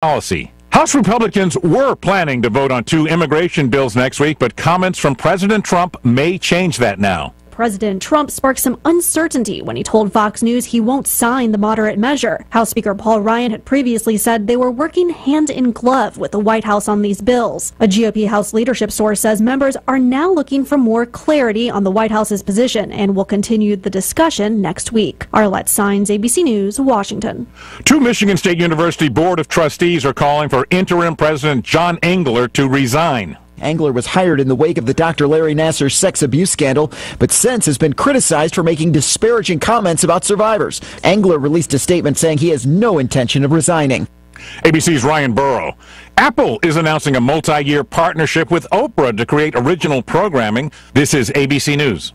policy. House Republicans were planning to vote on 2 immigration bills next week, but comments from President Trump may change that now. President Trump sparked some uncertainty when he told Fox News he won't sign the moderate measure. House Speaker Paul Ryan had previously said they were working hand in glove with the White House on these bills. A GOP House leadership source says members are now looking for more clarity on the White House's position and will continue the discussion next week. Arlette Saenz, ABC News, Washington. 2 Michigan State University Board of Trustees are calling for interim President John Engler to resign. Engler was hired in the wake of the Dr. Larry Nassar sex abuse scandal, but since has been criticized for making disparaging comments about survivors. Engler released a statement saying he has no intention of resigning. ABC's Ryan Burrow. Apple is announcing a multi-year partnership with Oprah to create original programming. This is ABC News.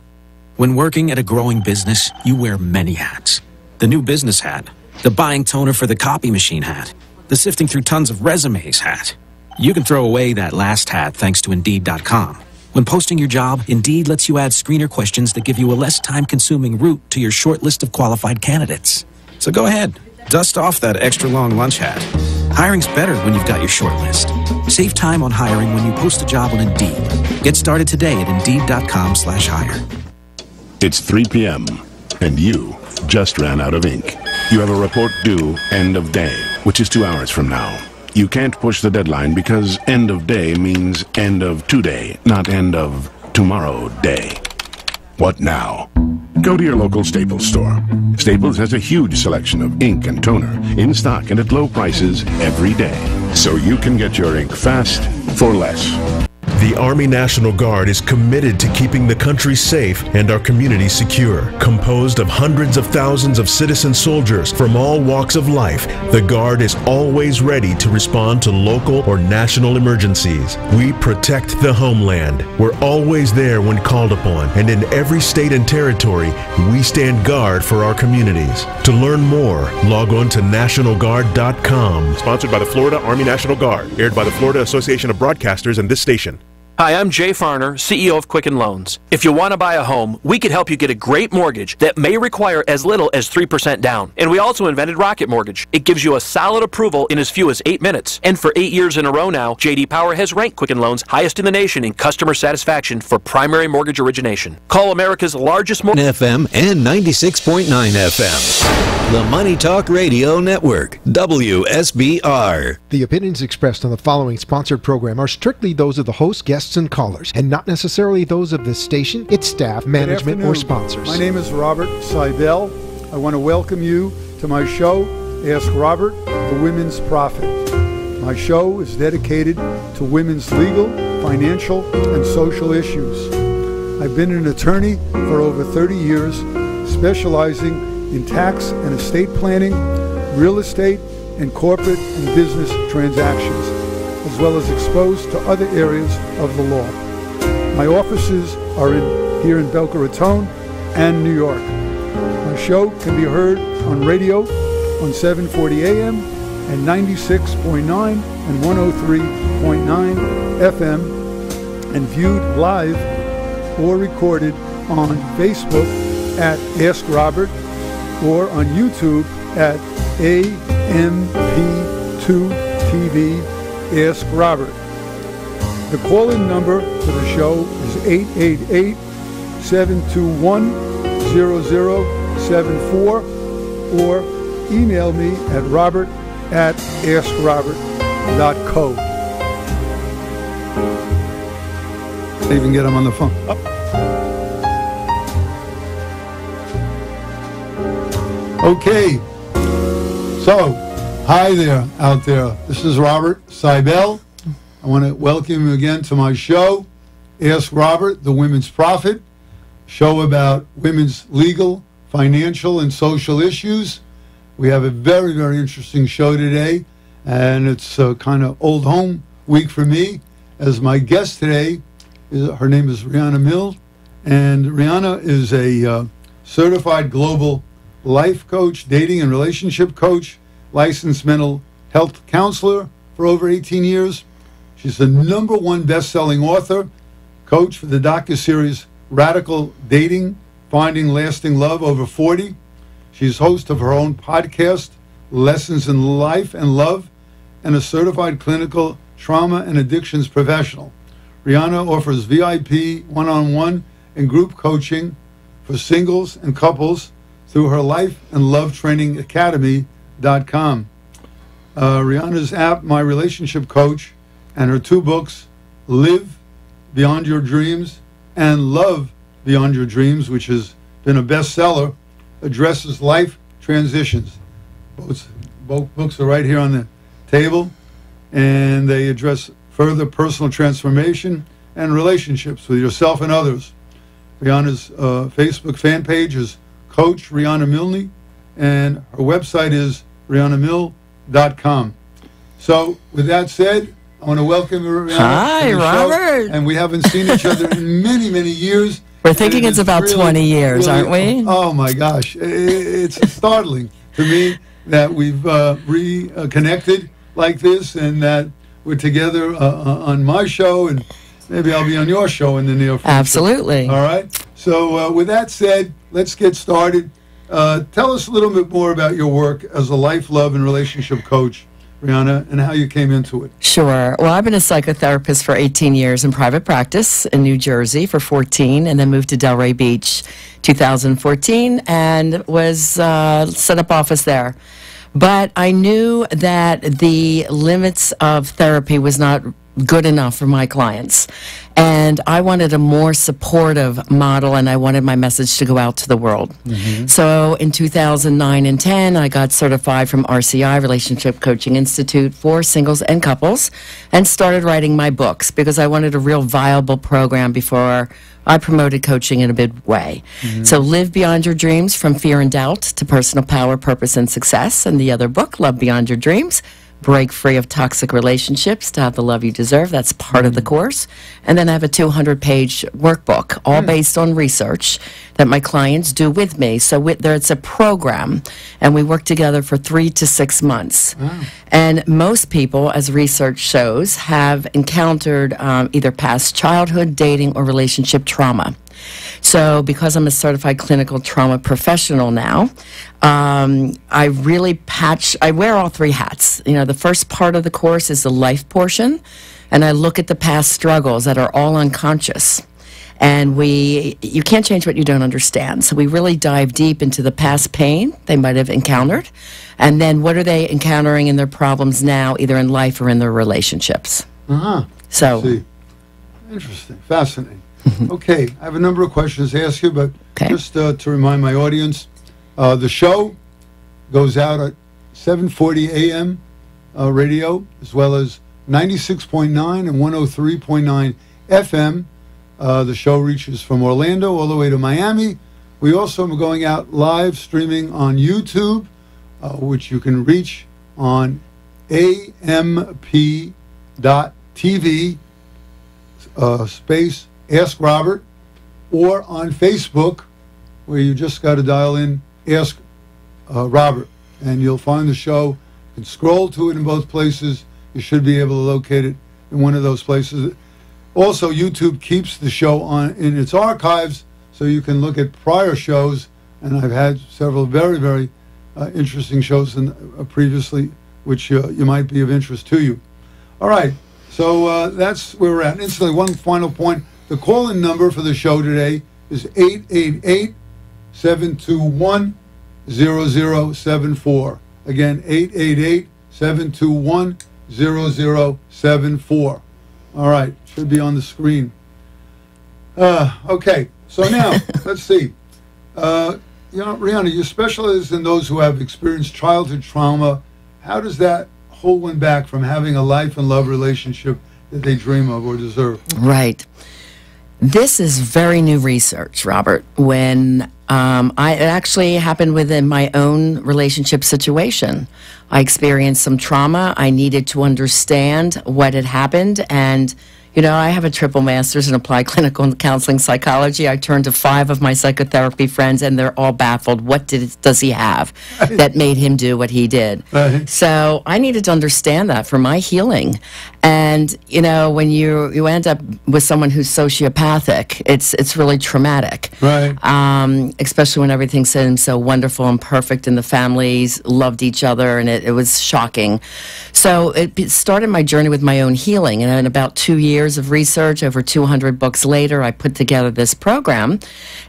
When working at a growing business, you wear many hats. The new business hat, the buying toner for the copy machine hat, the sifting through tons of resumes hat. You can throw away that last hat thanks to Indeed.com. When posting your job, Indeed lets you add screener questions that give you a less time-consuming route to your short list of qualified candidates. So go ahead, dust off that extra long lunch hat. Hiring's better when you've got your short list. Save time on hiring when you post a job on Indeed. Get started today at Indeed.com/hire. It's 3 p.m. and you just ran out of ink. You have a report due end of day, which is 2 hours from now. You can't push the deadline because end of day means end of today, not end of tomorrow day. What now? Go to your local Staples store. Staples has a huge selection of ink and toner in stock and at low prices every day, so you can get your ink fast for less. The Army National Guard is committed to keeping the country safe and our communities secure. Composed of hundreds of thousands of citizen soldiers from all walks of life, the Guard is always ready to respond to local or national emergencies. We protect the homeland. We're always there when called upon, and in every state and territory, we stand guard for our communities. To learn more, log on to NationalGuard.com. Sponsored by the Florida Army National Guard. Aired by the Florida Association of Broadcasters and this station. Hi, I'm Jay Farner, CEO of Quicken Loans. If you want to buy a home, we could help you get a great mortgage that may require as little as 3% down. And we also invented Rocket Mortgage. It gives you a solid approval in as few as 8 minutes. And for 8 years in a row now, J.D. Power has ranked Quicken Loans highest in the nation in customer satisfaction for primary mortgage origination. Call America's largest mortgage FM and 96.9 FM. The Money Talk Radio Network, WSBR. The opinions expressed on the following sponsored program are strictly those of the host, guests, and callers, and not necessarily those of the station, its staff, management, or sponsors. My name is Robert Seibel. I want to welcome you to my show, Ask Robert, the Women's Prophet. My show is dedicated to women's legal, financial, and social issues. I've been an attorney for over 30 years, specializing in tax and estate planning, real estate, and corporate and business transactions, as well as exposed to other areas of the law. My offices are here in Boca Raton and New York. My show can be heard on radio on 740 AM and 96.9 and 103.9 FM, and viewed live or recorded on Facebook at Ask Robert or on YouTube at AMP2TV Ask Robert. The call-in number for the show is 888-721-0074, or email me at robert@askrobert.co. I even get him on the phone. Okay, so hi there out there. This is Robert Seibel. I want to welcome you again to my show, Ask Robert, the Women's Prophet, show about women's legal, financial, and social issues. We have a very, very interesting show today, and it's kind of old home week for me, as my guest today, her name is Rihanna Mill, and Rihanna is a certified global life coach, dating and relationship coach, licensed mental health counselor for over 18 years. She's the #1 best-selling author, coach for the docuseries Radical Dating, Finding Lasting Love over 40. She's host of her own podcast, Lessons in Life and Love, and a certified clinical trauma and addictions professional. Rihanna offers VIP one-on-one and group coaching for singles and couples through her Life and Love Training Academy.com. Rihanna's app, My Relationship Coach, and her 2 books, Live Beyond Your Dreams and Love Beyond Your Dreams, which has been a bestseller, addresses life transitions. Both books are right here on the table, and they address further personal transformation and relationships with yourself and others. Rihanna's Facebook fan page is Coach Rihanna Milne, and her website is RihannaMill.com. So, with that said, I want to welcome Rihanna. Hi, Robert. And we haven't seen each other in many, many years. We're thinking it's about really, 20 years, really, aren't we? Oh, my gosh. It's startling to me that we've reconnected like this, and that we're together on my show, and maybe I'll be on your show in the near future. Absolutely. All right. So with that said, let's get started. Tell us a little bit more about your work as a life, love, and relationship coach, Rihanna, and how you came into it. Sure. Well, I've been a psychotherapist for 18 years in private practice in New Jersey for 14, and then moved to Delray Beach 2014 and was set up office there. But I knew that the limits of therapy was not good enough for my clients. And I wanted a more supportive model, and I wanted my message to go out to the world. So in 2009 and 10, I got certified from RCI, Relationship Coaching Institute, for singles and couples, and started writing my books because I wanted a real viable program before I promoted coaching in a big way. So Live Beyond Your Dreams, From Fear and Doubt to Personal Power, Purpose, and Success. And the other book, Love Beyond Your Dreams, Break Free of Toxic Relationships to Have the Love You Deserve. That's part of the course. And then I have a 200-page workbook, all based on research that my clients do with me. So it's a program, and we work together for 3 to 6 months. And most people, as research shows, have encountered either past childhood, dating, or relationship trauma. So because I'm a certified clinical trauma professional now, I really I wear all 3 hats. You know, the first part of the course is the life portion, and I look at the past struggles that are all unconscious. And you can't change what you don't understand. So we really dive deep into the past pain they might have encountered, and then what are they encountering in their problems now, either in life or in their relationships. So, I see. Interesting, fascinating. Okay, I have a number of questions to ask you, but just to remind my audience, the show goes out at 7:40 a.m. Radio, as well as 96.9 and 103.9 FM. The show reaches from Orlando all the way to Miami. We also are going out live streaming on YouTube, which you can reach on amp.tv space Ask Robert, or on Facebook, where you just got to dial in Ask Robert, and you'll find the show. You can scroll to it in both places. You should be able to locate it in one of those places. Also, YouTube keeps the show in its archives, so you can look at prior shows, and I've had several very, very interesting shows previously, which you might be of interest to you. All right, so that's where we're at. Instantly, one final point. The call-in number for the show today is 888-721-0074. Again, 888-721-0074. All right, should be on the screen. Okay, so now, let's see. Rihanna, you specialize in those who have experienced childhood trauma. How does that hold one back from having a life and love relationship that they dream of or deserve? Right. This is very new research, Robert. When it actually happened within my own relationship situation. I experienced some trauma. I needed to understand what had happened, and You know, I have a triple master's in applied clinical and counseling psychology. I turned to 5 of my psychotherapy friends, and they're all baffled. What does he have that made him do what he did? So I needed to understand that for my healing. And, you know, when you end up with someone who's sociopathic, it's really traumatic. Right. Especially when everything seemed so wonderful and perfect and the families loved each other, and it was shocking. So it started my journey with my own healing. And in about 2 years of research, over 200 books later, I put together this program.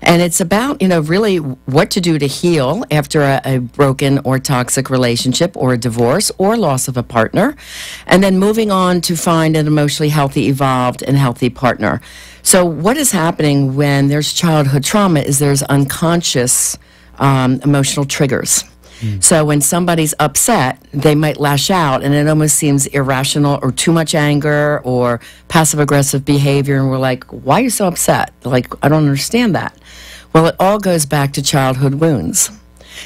And it's about, you know, really what to do to heal after a broken or toxic relationship or a divorce or loss of a partner. And then moving on to find an emotionally healthy, evolved, and healthy partner. So what is happening when there's childhood trauma is there's unconscious emotional triggers. So when somebody's upset, they might lash out, and it almost seems irrational or too much anger or passive-aggressive behavior, and we're like, why are you so upset? Like, I don't understand that. Well, it all goes back to childhood wounds.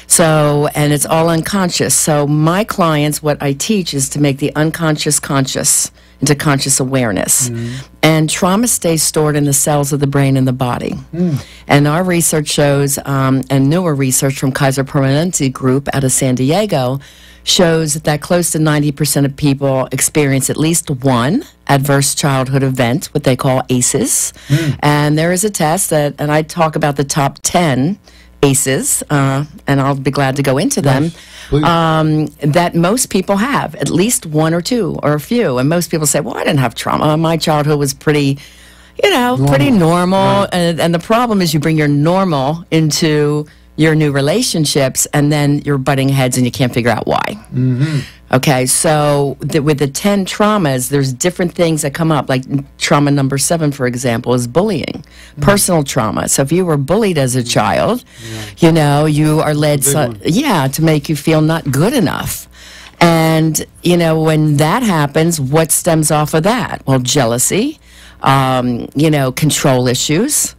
So, and it's all unconscious. So my clients, what I teach is to make the unconscious conscious into conscious awareness. And trauma stays stored in the cells of the brain and the body. And our research shows, and newer research from Kaiser Permanente Group out of San Diego, shows that close to 90% of people experience at least one adverse childhood event, what they call ACEs. And there is a test that, and I talk about the top 10 ACEs, and I'll be glad to go into them, that most people have, at least one or two or a few. And most people say, well, I didn't have trauma. My childhood was pretty, you know, pretty normal. And the problem is you bring your normal into your new relationships, and then you're butting heads and you can't figure out why. Okay, so with the 10 traumas, there's different things that come up. Like trauma number 7, for example, is bullying, personal trauma. So if you were bullied as a child, you know, you are led, to make you feel not good enough. And, you know, when that happens, what stems off of that? Well, jealousy, you know, control issues,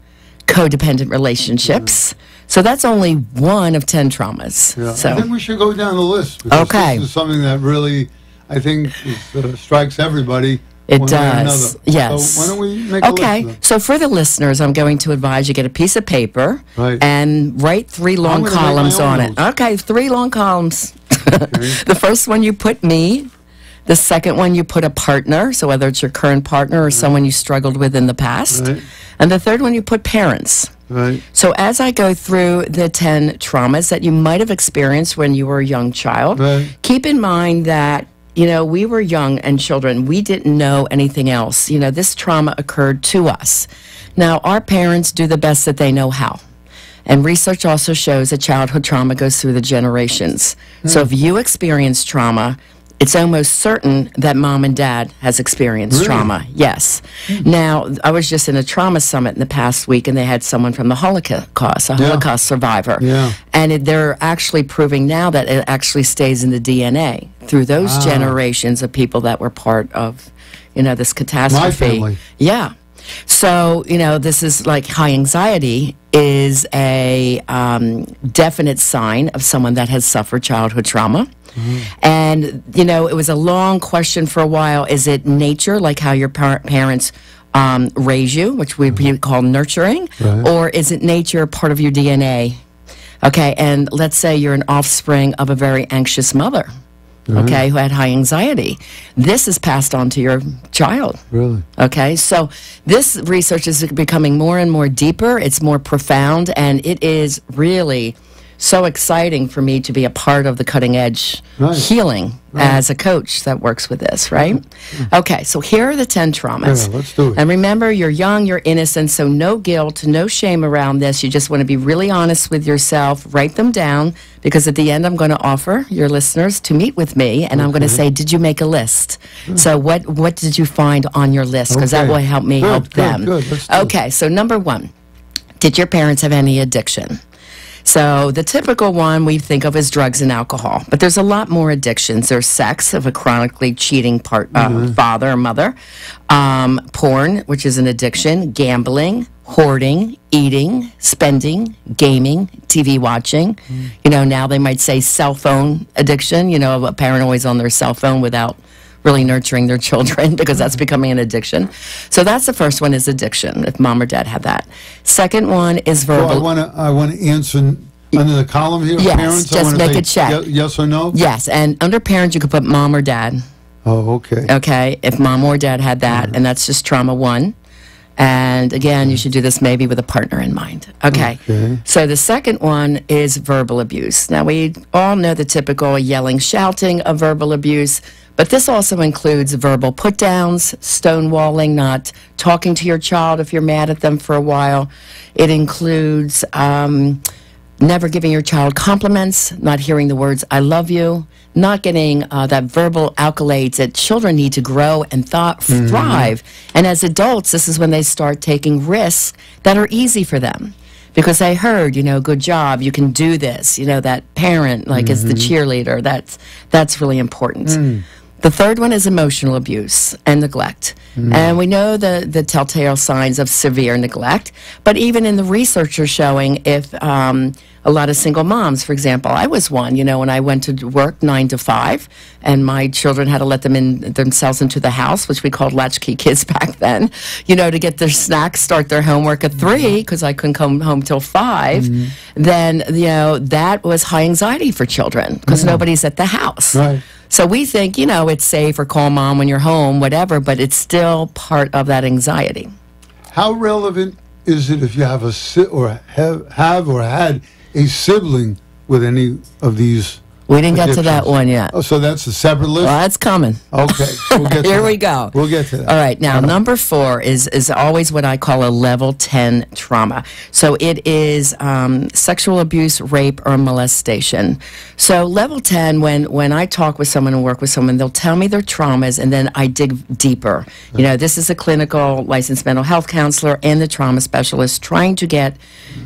codependent relationships. So that's only one of 10 traumas. So I think we should go down the list. This is something that really, I think, strikes everybody. It does, yes. So why don't we make a list? So for the listeners, I'm going to advise you get a piece of paper and write 3 long columns on it. Okay, 3 long columns. The first one you put me. The second one you put a partner, so whether it's your current partner or someone you struggled with in the past. And the third one you put parents. So as I go through the 10 traumas that you might have experienced when you were a young child, keep in mind that, you know, we were young and children. We didn't know anything else. You know, this trauma occurred to us. Now, our parents do the best that they know how. And research also shows that childhood trauma goes through the generations. So if you experience trauma, it's almost certain that mom and dad has experienced trauma. Yes. Now, I was just in a trauma summit in the past week, and they had someone from the Holocaust, a Holocaust survivor. And they're actually proving now that it actually stays in the DNA through those generations of people that were part of, you know, this catastrophe. My family. Yeah. So, you know, this is like high anxiety is a definite sign of someone that has suffered childhood trauma. And, you know, it was a long question for a while. Is it nature, like how your parents raise you, which we call nurturing, or is it nature, part of your DNA? Okay, and let's say you're an offspring of a very anxious mother, okay, who had high anxiety. This is passed on to your child. Okay, so this research is becoming more and more deeper. It's more profound, and it is really so exciting for me to be a part of the cutting edge healing as a coach that works with this, right? Okay, so here are the 10 traumas. Let's do it. And remember, you're young, you're innocent, so no guilt, no shame around this. You just want to be really honest with yourself. Write them down, because at the end I'm going to offer your listeners to meet with me, and I'm going to say, did you make a list? So what did you find on your list? Because that will help me help them. Okay, so number 1, did your parents have any addiction? So the typical one we think of is drugs and alcohol, but there's a lot more addictions. There's sex, of a chronically cheating father or mother, porn, which is an addiction, gambling, hoarding, eating, spending, gaming, TV watching. You know, now they might say cell phone addiction, you know, a parent always on their cell phone without really nurturing their children because that's becoming an addiction. So that's the first one, is addiction, if mom or dad have that. Second one is verbal. Well, I want to answer under the column here. Yes, parents, just make a check. Yes or no? Yes, and under parents you could put mom or dad. Oh, okay. Okay, if mom or dad had that, and that's just trauma 1. And again, you should do this maybe with a partner in mind. Okay. So the second one is verbal abuse. Now, we all know the typical yelling, shouting of verbal abuse, but this also includes verbal put-downs, stonewalling, not talking to your child if you're mad at them for a while. It includes never giving your child compliments, not hearing the words, I love you, not getting that verbal accolades that children need to grow and thrive. And as adults, this is when they start taking risks that are easy for them. Because they heard, good job, you can do this, that parent, like, is the cheerleader. That's really important. The third one is emotional abuse and neglect. And we know the telltale signs of severe neglect, but even in the research are showing if a lot of single moms, for example, I was one, when I went to work 9 to 5, and my children had to let themselves into the house, which we called latchkey kids back then, to get their snacks, start their homework at 3, because I couldn't come home till 5, then, that was high anxiety for children, because nobody's at the house. Right. So we think, it's safe, or call mom when you're home, whatever, but it's still part of that anxiety. How relevant is it if you have have or had a sibling with any of these? We didn't get to that one yet. Oh, so that's a separate list? Well, that's coming. Okay. We'll get to Here that. we go. We'll get to that. All right. Now, number 4 is always what I call a level 10 trauma. So it is sexual abuse, rape, or molestation. So level 10, when I talk with someone and work with someone, they'll tell me their traumas, and then I dig deeper. This is a clinical licensed mental health counselor and the trauma specialist trying to get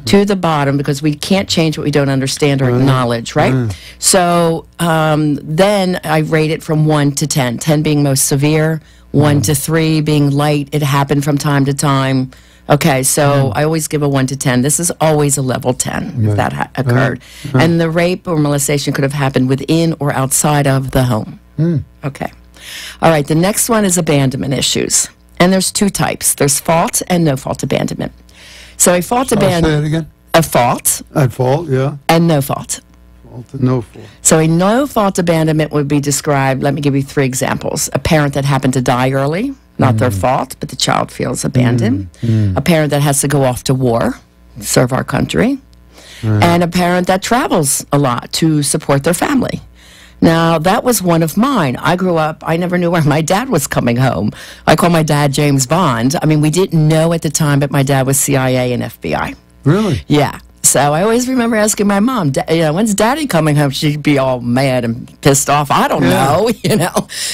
to the bottom, because we can't change what we don't understand or acknowledge, right? So then I rate it from 1 to 10, 10 being most severe, 1 to 3 being light. It happened from time to time. Okay, so I always give a 1 to 10. This is always a level 10 if that occurred. And the rape or molestation could have happened within or outside of the home. Okay. All right, the next one is abandonment issues. And there's 2 types. There's fault and no fault abandonment. So a fault abandonment. Say it again. A fault. At fault, yeah. And no fault. No fault. So a no-fault abandonment would be described, let me give you 3 examples. A parent that happened to die early, not their fault, but the child feels abandoned. A parent that has to go off to war, serve our country. And a parent that travels a lot to support their family. Now, that was one of mine. I grew up, I never knew where my dad was coming home. I call my dad James Bond. I mean, we didn't know at the time, but my dad was CIA and FBI. Really? Yeah. So I always remember asking my mom, when's Daddy coming home? She'd be all mad and pissed off. I don't know,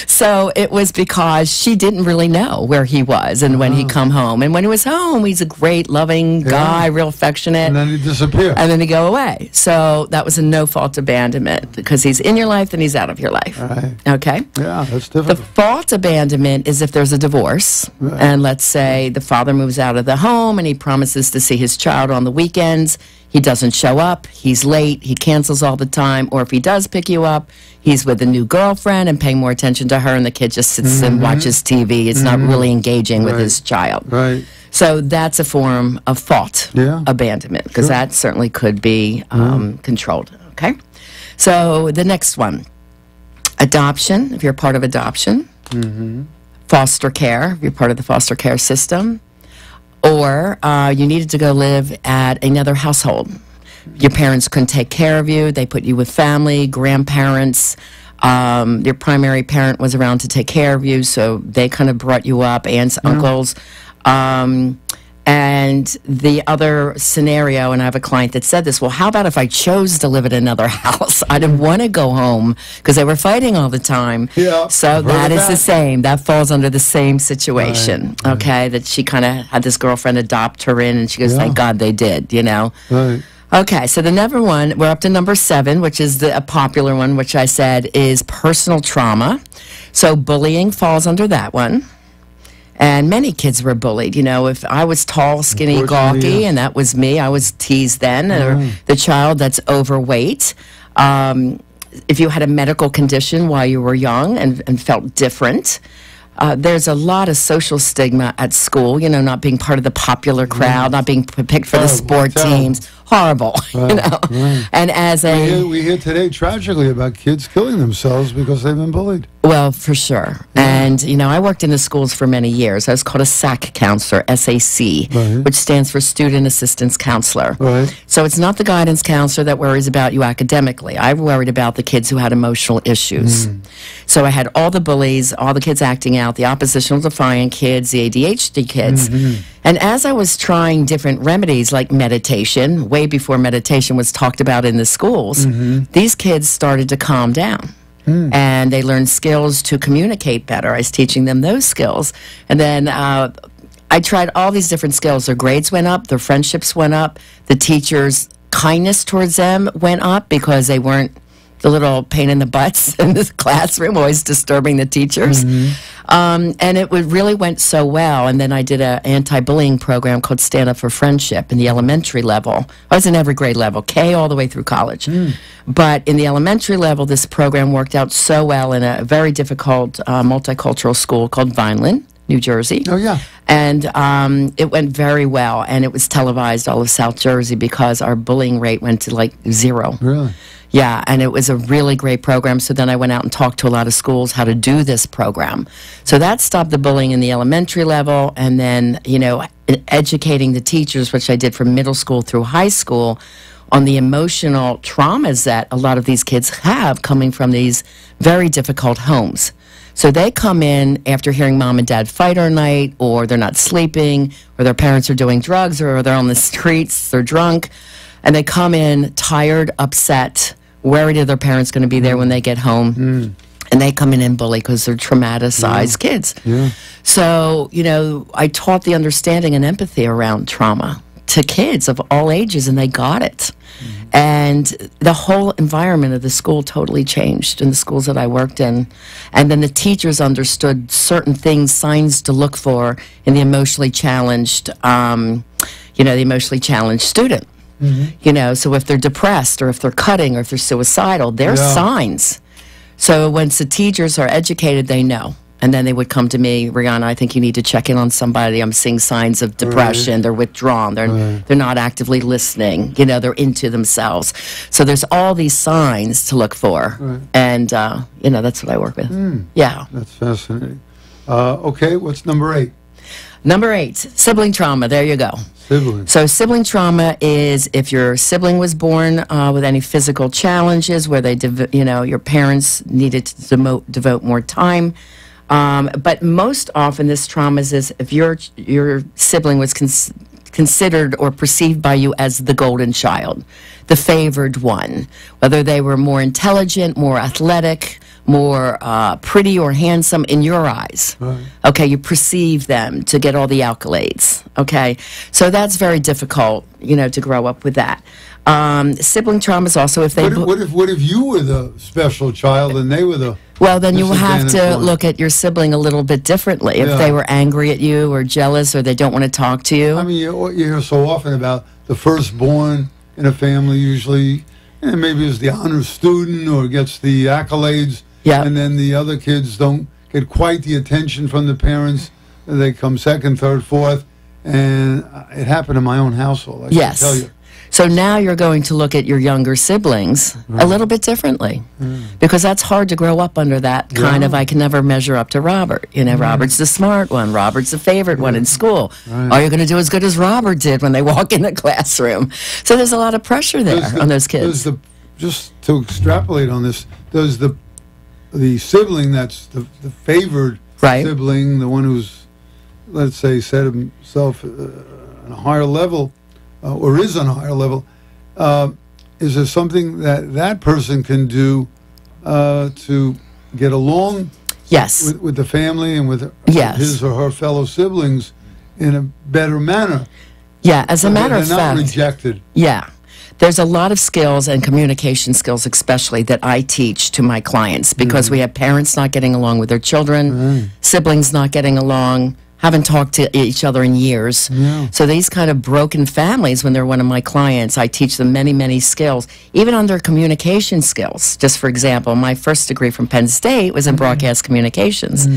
So it was because she didn't really know where he was and when he'd come home. And when he was home, he's a great, loving guy, real affectionate. And then he'd disappear. And then he'd go away. So that was a no-fault abandonment, because he's in your life and he's out of your life. Right. Okay? Yeah, that's difficult. The fault abandonment is if there's a divorce, and let's say the father moves out of the home and he promises to see his child on the weekends. He doesn't show up, he's late, he cancels all the time, or if he does pick you up, he's with a new girlfriend and paying more attention to her, and the kid just sits and watches TV. It's not really engaging with his child. Right. So that's a form of fault abandonment, because that certainly could be controlled. Okay? So the next one, adoption, if you're part of adoption, foster care, if you're part of the foster care system, or you needed to go live at another household. Your parents couldn't take care of you. They put you with family, grandparents. Your primary parent was around to take care of you, so they kind of brought you up, aunts, uncles. And the other scenario, and I have a client that said this, well, how about if I chose to live at another house? I didn't want to go home because they were fighting all the time. Yeah, so that is the same. That falls under the same situation, okay, that she kind of had this girlfriend adopt her in, and she goes, thank God they did, Right. Okay, so the number one, we're up to number 7, which is a popular one, which I said is personal trauma. So bullying falls under that one. And many kids were bullied. If I was tall, skinny, gawky, and that was me, I was teased then. Or the child that's overweight. if you had a medical condition while you were young and felt different. There's a lot of social stigma at school, not being part of the popular crowd, not being picked for the sport teams. Horrible, Right. And as we hear today tragically about kids killing themselves because they've been bullied. Well, for sure. And, I worked in the schools for many years. I was called a SAC counselor, SAC, which stands for Student Assistance Counselor. Right. So it's not the guidance counselor that worries about you academically. I worried about the kids who had emotional issues. So I had all the bullies, all the kids acting out, the oppositional defiant kids, the ADHD kids. And as I was trying different remedies like meditation, way before meditation was talked about in the schools, these kids started to calm down. And they learned skills to communicate better. I was teaching them those skills. And then I tried all these different skills. Their grades went up, their friendships went up, the teachers' kindness towards them went up because they weren't the little pain in the butts in the classroom, always disturbing the teachers. And it really went so well. And then I did an anti-bullying program called Stand Up for Friendship in the elementary level. I was in every grade level, K all the way through college. But in the elementary level, this program worked out so well in a very difficult multicultural school called Vineland, New Jersey. Oh, yeah. And it went very well. And it was televised all of South Jersey because our bullying rate went to like 0. Really? Yeah, and it was a really great program. So then I went out and talked to a lot of schools how to do this program. So that stopped the bullying in the elementary level. And then, educating the teachers, which I did from middle school through high school, on the emotional traumas that a lot of these kids have coming from these very difficult homes. So they come in after hearing mom and dad fight all night, or they're not sleeping, or their parents are doing drugs, or they're on the streets, they're drunk, and they come in tired, upset, worried if their parents going to be there when they get home. And they come in and bully because they're traumatized kids. So, I taught the understanding and empathy around trauma to kids of all ages, and they got it. And the whole environment of the school totally changed in the schools that I worked in. And then the teachers understood certain things, signs to look for in the emotionally challenged, the emotionally challenged student. So if they're depressed or if they're cutting or if they're suicidal, there's signs. So once the teachers are educated, they know. And then they would come to me, Rihanna, I think you need to check in on somebody. I'm seeing signs of depression. They're withdrawn. They're not actively listening. They're into themselves. So there's all these signs to look for. And, that's what I work with. Yeah. That's fascinating. Okay, what's number 8? Number 8, sibling trauma. There you go. Sibling. So sibling trauma is if your sibling was born with any physical challenges where they, your parents needed to devote more time. But most often this trauma is if your sibling was considered or perceived by you as the golden child, the favored one, whether they were more intelligent, more athletic, more pretty or handsome in your eyes. Okay, you perceive them to get all the accolades. Okay, so that's very difficult, to grow up with that. Sibling trauma is also if they... What if you were the special child and they were the... Well, then you have to look at your sibling a little bit differently. If they were angry at you or jealous or they don't want to talk to you. I mean, you hear so often about the firstborn in a family usually, and maybe is the honor student or gets the accolades, and then the other kids don't get quite the attention from the parents. They come second, third, fourth, and it happened in my own household, I can tell you. So now you're going to look at your younger siblings a little bit differently because that's hard to grow up under that kind of, I can never measure up to Robert. Robert's the smart one. Robert's the favorite one in school. Are you going to do as good as Robert did when they walk in the classroom? So there's a lot of pressure there on those kids. Just to extrapolate on this, does the sibling that's the favored sibling, the one who's, let's say, set himself on a higher level, or is on a higher level, is there something that person can do to get along with the family and with his or her fellow siblings in a better manner? Yeah, as a matter of fact. They're not rejected. Yeah. There's a lot of skills and communication skills especially that I teach to my clients because we have parents not getting along with their children, siblings not getting along. haven't talked to each other in years. Yeah. So these kind of broken families, when they're one of my clients, I teach them many, many skills, even on their communication skills. Just for example, my first degree from Penn State was in broadcast communications.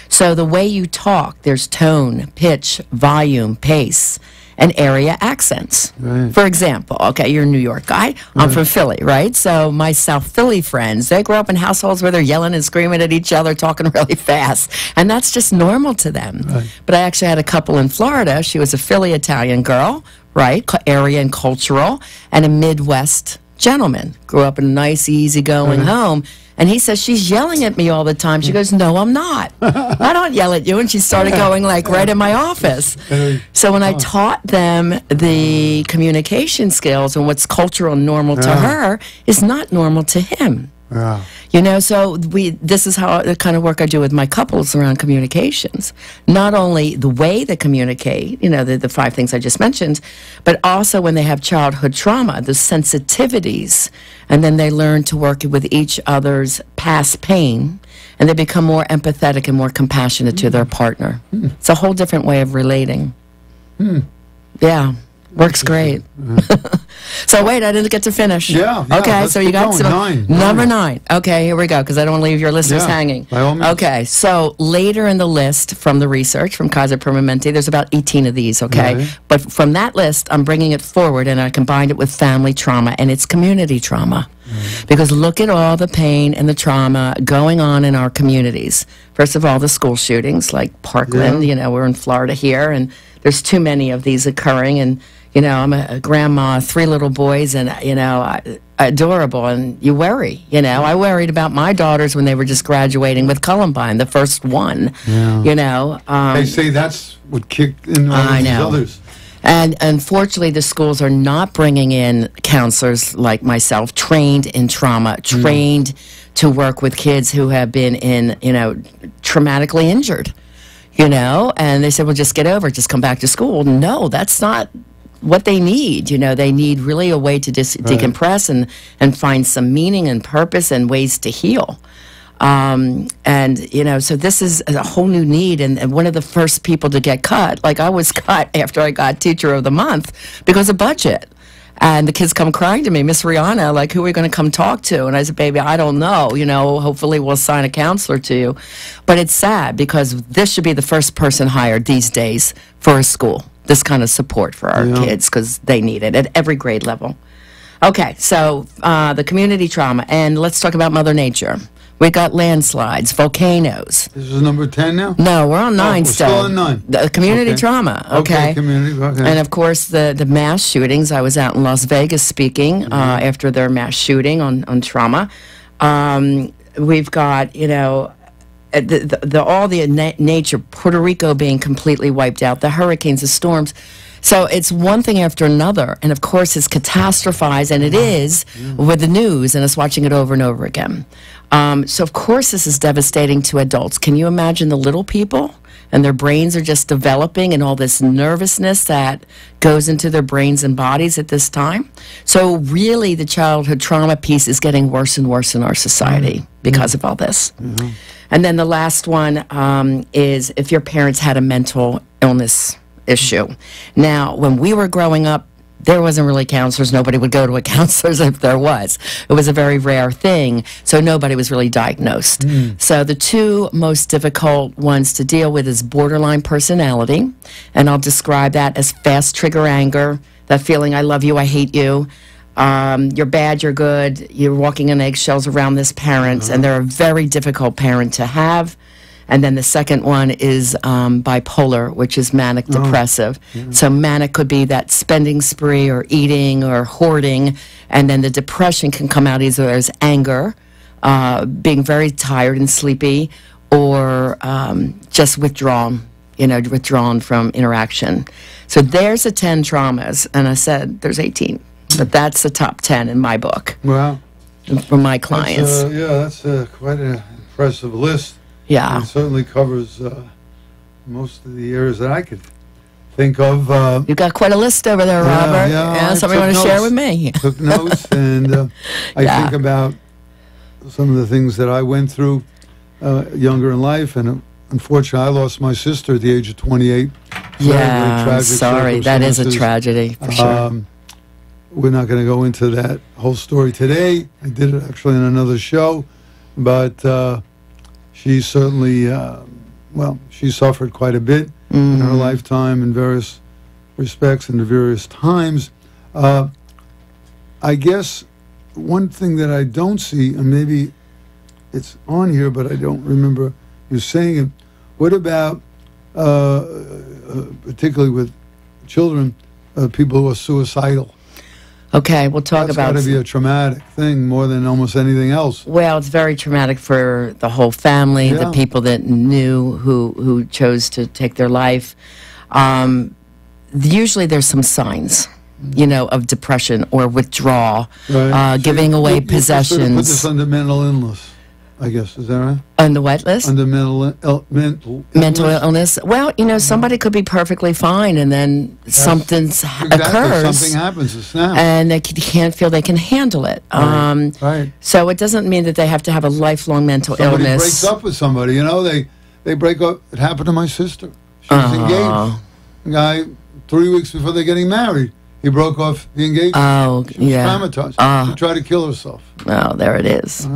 So the way you talk, there's tone, pitch, volume, pace, and area accents. Right. For example, okay, you're a New York guy. I'm from Philly, right? So my South Philly friends, they grew up in households where they're yelling and screaming at each other, talking really fast. And that's just normal to them. Right. But I actually had a couple in Florida. She was a Philly Italian girl, right? Area and cultural, and a Midwest gentleman. Grew up in a nice, easygoing home. And he says, she's yelling at me all the time. She goes, no, I'm not. I don't yell at you. And she started going like right in my office. So when I taught them the communication skills and what's cultural and normal to her is not normal to him. Yeah. You know, so this is how the kind of work I do with my couples around communications. Not only the way they communicate, you know, the 5 things I just mentioned, but also when they have childhood trauma, the sensitivities, and then they learn to work with each other's past pain, and they become more empathetic and more compassionate to their partner. It's a whole different way of relating. Yeah. Works great. So wait, I didn't get to finish. Yeah. Okay, so you got nine. Number 9. Okay, here we go, because I don't want to leave your listeners hanging. By all means. Okay, so later in the list from the research from Kaiser Permanente, there's about 18 of these, okay? Right. But from that list, I'm bringing it forward, and I combined it with family trauma, and it's community trauma. Because look at all the pain and the trauma going on in our communities. First of all, the school shootings, like Parkland, you know, we're in Florida here, and there's too many of these occurring, and you know, I'm a grandma, 3 little boys, and, you know, adorable, and you worry, you know. I worried about my daughters when they were just graduating with Columbine, the first one, you know. They say that's what kicked in all these others. And unfortunately, the schools are not bringing in counselors like myself, trained in trauma, trained to work with kids who have been in, you know, traumatically injured, you know. And they said, well, just get over it, just come back to school. No, that's not what they need. You know, they need really a way to decompress and find some meaning and purpose and ways to heal. And, you know, so this is a whole new need. And one of the first people to get cut, like I was cut after I got Teacher of the Month because of budget. And the kids come crying to me, Miss Rihanna, like, who are we going to come talk to? And I said, baby, I don't know. You know, hopefully we'll assign a counselor to you. But it's sad because this should be the first person hired these days for a school, this kind of support for our kids, because they need it at every grade level. Okay, so the community trauma. And let's talk about Mother Nature. We got landslides, volcanoes. This is number 10 now? No, we're on 9 still. Still on 9. The community trauma, okay? Community, okay. And of course, the mass shootings. I was out in Las Vegas speaking after their mass shooting on trauma. We've got, you know, all the nature, Puerto Rico being completely wiped out, the hurricanes, the storms. So it's one thing after another, and of course it's catastrophized, and it is with the news, and us watching it over and over again. So of course this is devastating to adults. Can you imagine the little people? And their brains are just developing, and all this nervousness that goes into their brains and bodies at this time. So really the childhood trauma piece is getting worse and worse in our society because of all this. And then the last one is if your parents had a mental illness issue. Now, when we were growing up, there wasn't really counselors. Nobody would go to a counselor if there was. It was a very rare thing, so nobody was really diagnosed. So the 2 most difficult ones to deal with is borderline personality, and I'll describe that as fast trigger anger, that feeling I love you, I hate you, you're bad, you're good, you're walking on eggshells around this parent, and they're a very difficult parent to have. And then the second one is bipolar, which is manic depressive. So manic could be that spending spree or eating or hoarding. And then the depression can come out either as anger, being very tired and sleepy, or just withdrawn, you know, withdrawn from interaction. So there's the 10 traumas. And I said there's 18. But that's the top 10 in my book. Wow. For my clients. That's quite an impressive list. Yeah. It certainly covers most of the areas that I could think of. You've got quite a list over there, Robert. Yeah, something you want to share with me? Took notes, and I think about some of the things that I went through younger in life, and unfortunately, I lost my sister at the age of 28. Yeah, I'm sorry. That is a tragedy, for sure. We're not going to go into that whole story today. I did it actually in another show, but she certainly, she suffered quite a bit in her lifetime in various respects and at various times. I guess one thing that I don't see, and maybe it's on here, but I don't remember you saying it, what about, particularly with children, people who are suicidal? Okay, we'll talk about... That's got to be a traumatic thing more than almost anything else. Well, it's very traumatic for the whole family, the people that knew who chose to take their life. Usually there's some signs, of depression or withdrawal, giving away possessions. You put this under mental illness, I guess. Is that right? On the what list? Under mental illness. Well, somebody could be perfectly fine, and then something's occurs. Something happens, a snap, and they can't feel they can handle it. Right. So it doesn't mean that they have to have a lifelong mental illness. Somebody breaks up with somebody. They break up. It happened to my sister. She was engaged. A guy 3 weeks before they're getting married, he broke off the engagement. Oh, she was traumatized. She tried to kill herself. Oh, there it is.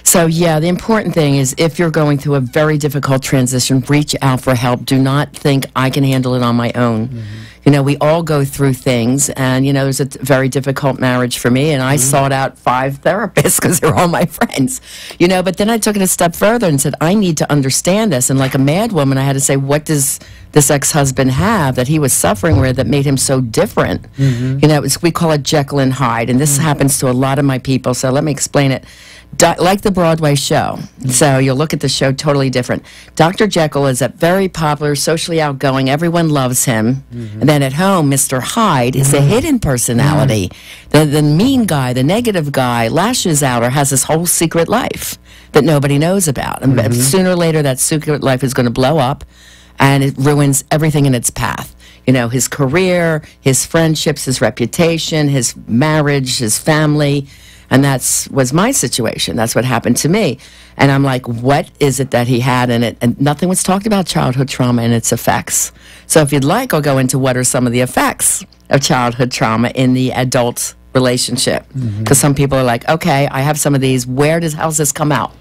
So, the important thing is if you're going through a very difficult transition, reach out for help. Do not think I can handle it on my own. We all go through things, and, there's a very difficult marriage for me, and I sought out 5 therapists because they're all my friends, but then I took it a step further and said, I need to understand this, and like a mad woman, I had to say, what does this ex-husband have that he was suffering with that made him so different? We call it Jekyll and Hyde, and this happens to a lot of my people, so let me explain it. Like the Broadway show. So you'll look at the show totally different. Dr. Jekyll is a very popular, socially outgoing, everyone loves him. And then at home, Mr. Hyde is a hidden personality. The mean guy, the negative guy, lashes out or has this whole secret life that nobody knows about. And sooner or later, that secret life is going to blow up, and it ruins everything in its path. His career, his friendships, his reputation, his marriage, his family. And that was my situation. That's what happened to me. And I'm like, what is it that he had in it? And nothing was talked about childhood trauma and its effects. So if you'd like, I'll go into what are some of the effects of childhood trauma in the adult relationship. Because some people are like, okay, I have some of these. How's this come out?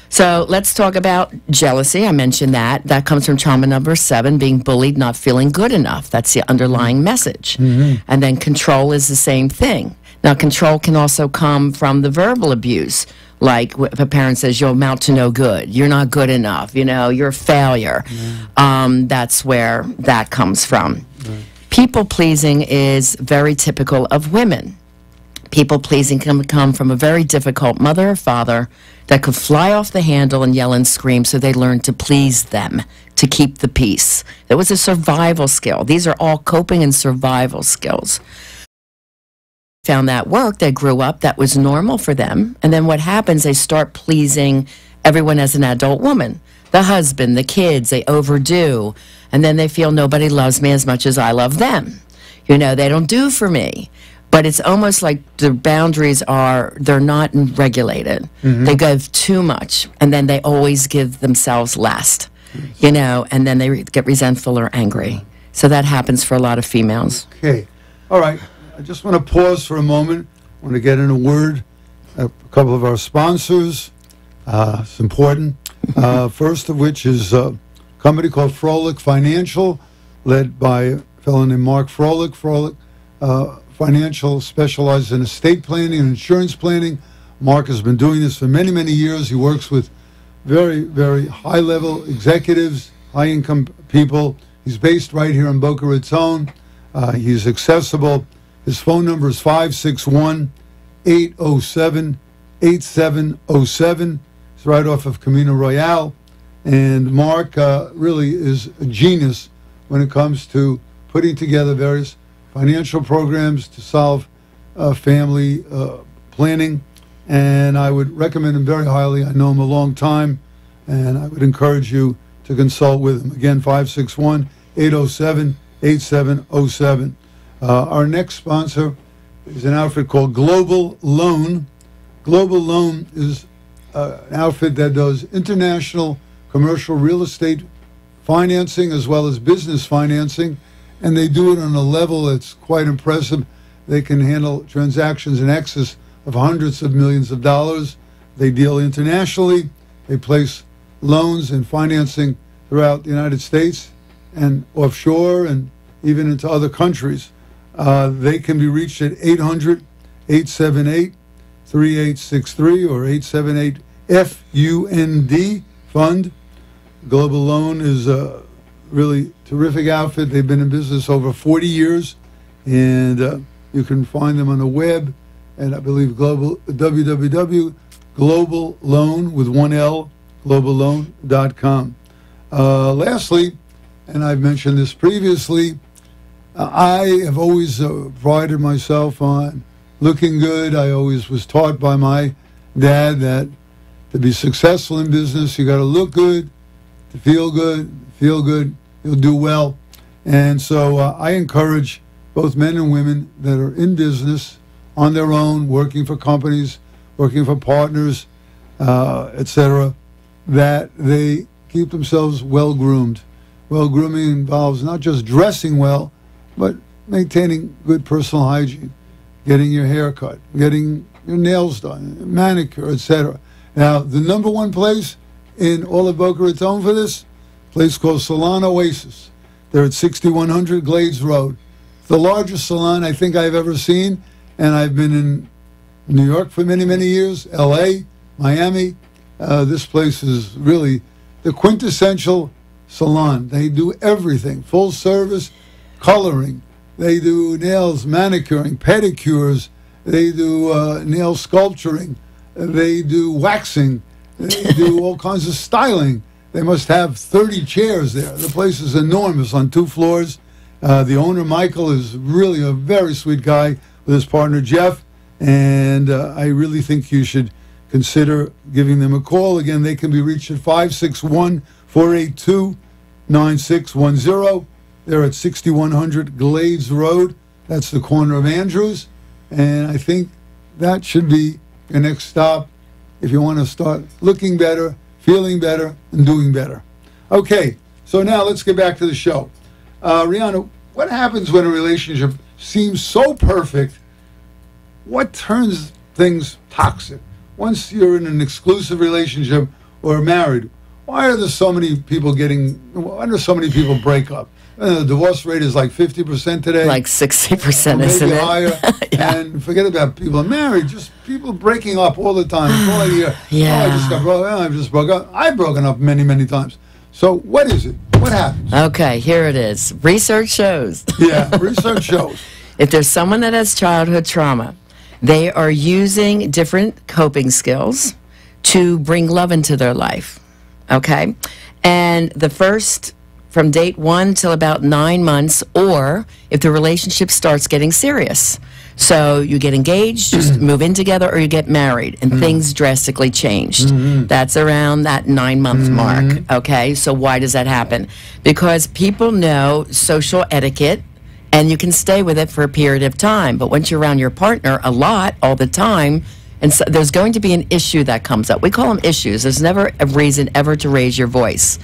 So let's talk about jealousy. I mentioned that. That comes from trauma number 7, being bullied, not feeling good enough. That's the underlying message. And then control is the same thing. Now, control can also come from the verbal abuse, like if a parent says, you'll amount to no good, you're not good enough, you're a failure. That's where that comes from. People-pleasing is very typical of women. People-pleasing can come from a very difficult mother or father that could fly off the handle and yell and scream, so they learned to please them, to keep the peace. It was a survival skill. These are all coping and survival skills. Found that work, they grew up, that was normal for them, and then what happens, they start pleasing everyone as an adult woman. The husband, the kids, they overdo, and then they feel nobody loves me as much as I love them. They don't do for me. But it's almost like the boundaries they're not regulated. They give too much, and then they always give themselves less, and then they get resentful or angry. So that happens for a lot of females. Okay. All right. I just want to pause for a moment. I want to get in a word. A couple of our sponsors. It's important. First of which is a company called Froelich Financial, led by a fellow named Mark Froelich. Froelich Financial specializes in estate planning and insurance planning. Mark has been doing this for many, many years. He works with very, very high-level executives, high-income people. He's based right here in Boca Raton. He's accessible. His phone number is 561-807-8707. It's right off of Camino Royale. And Mark really is a genius when it comes to putting together various financial programs to solve family planning. And I would recommend him very highly. I know him a long time, and I would encourage you to consult with him. Again, 561-807-8707. Our next sponsor is an outfit called Global Loan. Global Loan is an outfit that does international commercial real estate financing as well as business financing, and they do it on a level that's quite impressive. They can handle transactions in excess of hundreds of millions of dollars. They deal internationally. They place loans and financing throughout the United States and offshore and even into other countries. They can be reached at 800-878-3863 or 878-FUND, Fund. Global Loan is a really terrific outfit. They've been in business over 40 years, and you can find them on the web at, I believe, www.globalloan with one L, globalloan.com. Lastly, and I've mentioned this previously, I have always prided myself on looking good. I always was taught by my dad that to be successful in business, you got to look good, to feel good, you'll do well. And so I encourage both men and women that are in business on their own, working for companies, working for partners, etc., that they keep themselves well-groomed. Well-grooming involves not just dressing well, but maintaining good personal hygiene, getting your hair cut, getting your nails done, manicure, etc. Now, the number one place in all of Boca Raton for this, place called Salon Oasis. They're at 6100 Glades Road. The largest salon I think I've ever seen, and I've been in New York for many, many years, L.A., Miami. This place is really the quintessential salon. They do everything, full service, coloring. They do nails, manicuring, pedicures. They do nail sculpturing. They do waxing. They do all kinds of styling. They must have 30 chairs there. The place is enormous on 2 floors. The owner, Michael, is really a very sweet guy with his partner, Jeff. And I really think you should consider giving them a call. Again, they can be reached at 561-482-9610. They're at 6100 Glades Road. That's the corner of Andrews. And I think that should be your next stop if you want to start looking better, feeling better, and doing better. Okay, so now let's get back to the show. Rihanna, what happens when a relationship seems so perfect? What turns things toxic? Once you're in an exclusive relationship or married, why are there so many people break up? The divorce rate is like 50% today. Like 60%, isn't it? Higher. Yeah. And forget about people married, just people breaking up all the time. It's all I hear. Yeah. Oh, I just got broke up. I just broke up. I've broken up many, many times. So what is it? What happens? Okay, here it is. Research shows. Yeah, research shows. If there's someone that has childhood trauma, they are using different coping skills to bring love into their life. Okay? And the first, from date 1 till about 9 months, or if the relationship starts getting serious. So you get engaged, just move in together, or you get married, and things drastically changed. That's around that 9-month mark. Okay? So why does that happen? Because people know social etiquette, and you can stay with it for a period of time. But once you're around your partner a lot, all the time, and so there's going to be an issue that comes up. We call them issues. There's never a reason ever to raise your voice.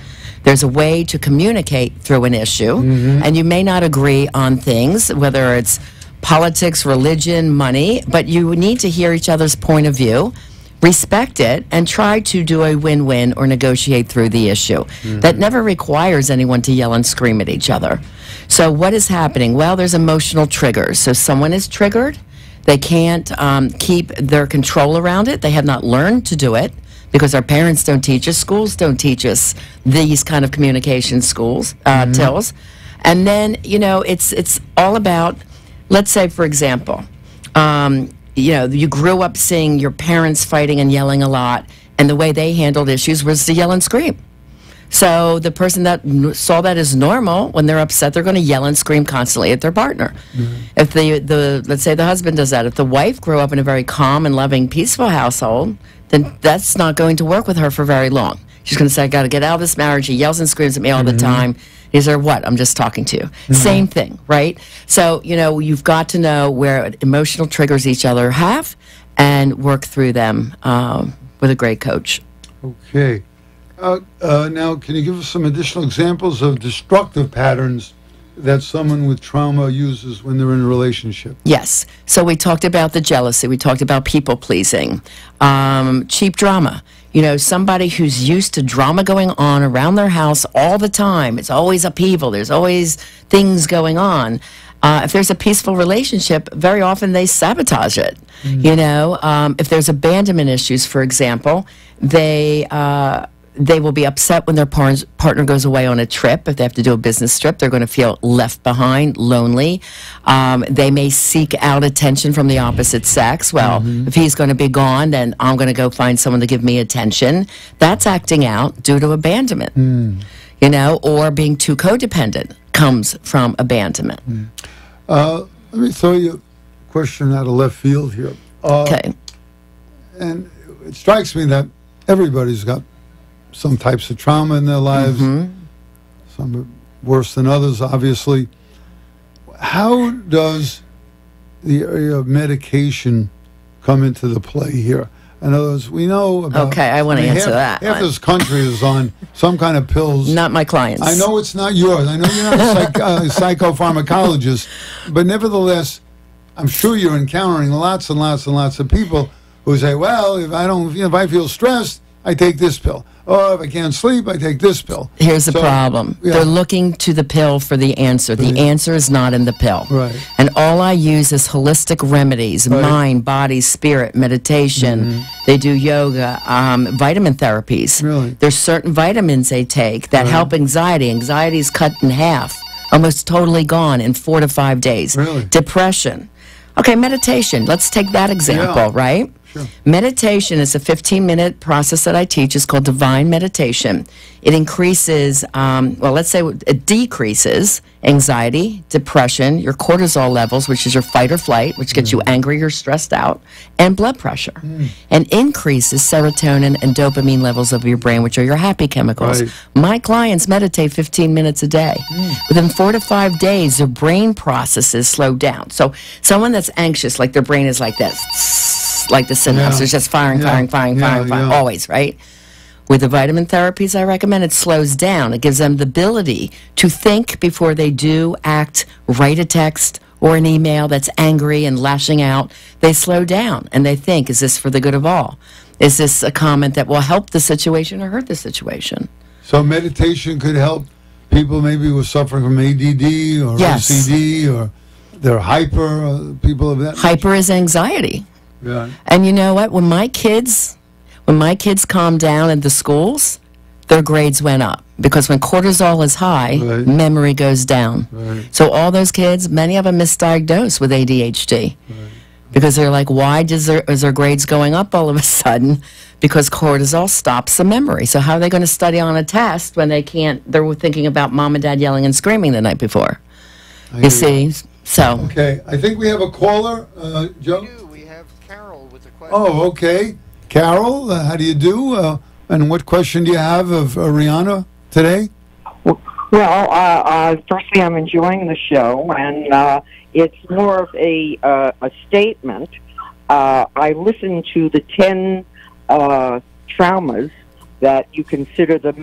There's a way to communicate through an issue, and you may not agree on things, whether it's politics, religion, money, but you need to hear each other's point of view, respect it, and try to do a win-win or negotiate through the issue. That never requires anyone to yell and scream at each other. So what is happening? Well, there's emotional triggers. So someone is triggered. They can't keep their control around it. They have not learned to do it because our parents don't teach us, schools don't teach us these kind of communication skills. And then, you know, it's all about, let's say, for example, you know, you grew up seeing your parents fighting and yelling a lot, and the way they handled issues was to yell and scream. So the person that saw that as normal, when they're upset, they're going to yell and scream constantly at their partner. If let's say the husband does that, if the wife grew up in a very calm and loving, peaceful household, then that's not going to work with her for very long. She's going to say, I got to get out of this marriage. He yells and screams at me all the time. Is there what? I'm just talking to you. Same thing, right? So, you know, you've got to know where emotional triggers each other have and work through them with a great coach. Okay. Now, can you give us some additional examples of destructive patterns that someone with trauma uses when they're in a relationship? Yes. So we talked about the jealousy. We talked about people pleasing. Cheap drama. You know, somebody who's used to drama going on around their house all the time. It's always upheaval. There's always things going on. If there's a peaceful relationship, very often they sabotage it. You know, if there's abandonment issues, for example, they will be upset when their partner goes away on a trip. If they have to do a business trip, they're going to feel left behind, lonely. They may seek out attention from the opposite sex. Well, if he's going to be gone, then I'm going to go find someone to give me attention. That's acting out due to abandonment, you know, or being too codependent comes from abandonment. Let me throw you a question out of left field here. Okay. And it strikes me that everybody's got some types of trauma in their lives. Some are worse than others, obviously. How does the area of medication come into the play here? In other words, we know about... Okay, I want to answer that. Half this country is on some kind of pills. Not my clients. I know it's not yours. I know you're not a psychopharmacologist, but nevertheless, I'm sure you're encountering lots and lots and lots of people who say, well, if I feel stressed, I take this pill. Oh, if I can't sleep, I take this pill. Here's the problem. Yeah. They're looking to the pill for the answer. The answer is not in the pill. Right. And all I use is holistic remedies, mind, body, spirit, meditation. They do yoga, vitamin therapies. Really? There's certain vitamins they take that help anxiety. Anxiety is cut in half, almost totally gone in 4 to 5 days. Really? Depression. Okay, meditation. Let's take that example, right? Sure. Meditation is a 15-minute process that I teach. It's called Divine Meditation. It increases, let's say it decreases anxiety, depression, your cortisol levels, which is your fight or flight, which gets you angry or stressed out, and blood pressure. And increases serotonin and dopamine levels of your brain, which are your happy chemicals. Right. My clients meditate 15 minutes a day. Within 4 to 5 days, their brain processes slow down. So someone that's anxious, like their brain is like this, like the synapse is just firing, always, right? With the vitamin therapies I recommend, it slows down. It gives them the ability to think before they do act, write a text or an email that's angry and lashing out. They slow down and they think, is this for the good of all? Is this a comment that will help the situation or hurt the situation? So meditation could help people maybe who are suffering from ADD or OCD or they're hyper, people of that. Hyper is anxiety. Yeah. And you know what? When my kids calmed down in the schools, their grades went up. Because when cortisol is high, memory goes down. So all those kids, many of them misdiagnosed with ADHD. Because they're like, why is their grades going up all of a sudden? Because cortisol stops the memory. So how are they going to study on a test when they're thinking about mom and dad yelling and screaming the night before? You see? So. Okay, I think we have a caller, Joe. We have Carol with a question. Oh, okay. Carol, how do you do? And what question do you have of Rihanna today? Well, firstly, I'm enjoying the show, and it's more of a statement. I listened to the 10 traumas that you consider the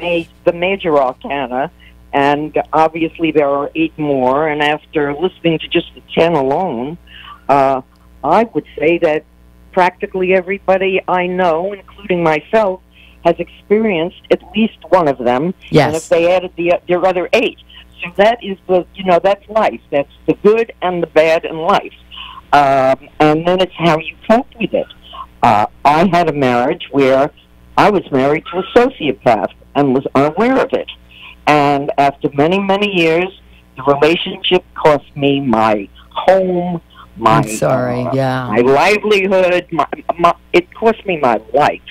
major arcana, and obviously there are 8 more, and after listening to just the 10 alone, I would say that practically everybody I know, including myself, has experienced at least one of them. Yes. And if they added their other 8. So that is that's life. That's the good and the bad in life. And then it's how you cope with it. I had a marriage where I was married to a sociopath and was unaware of it. And after many, many years, the relationship cost me my home, my livelihood. It cost me my life,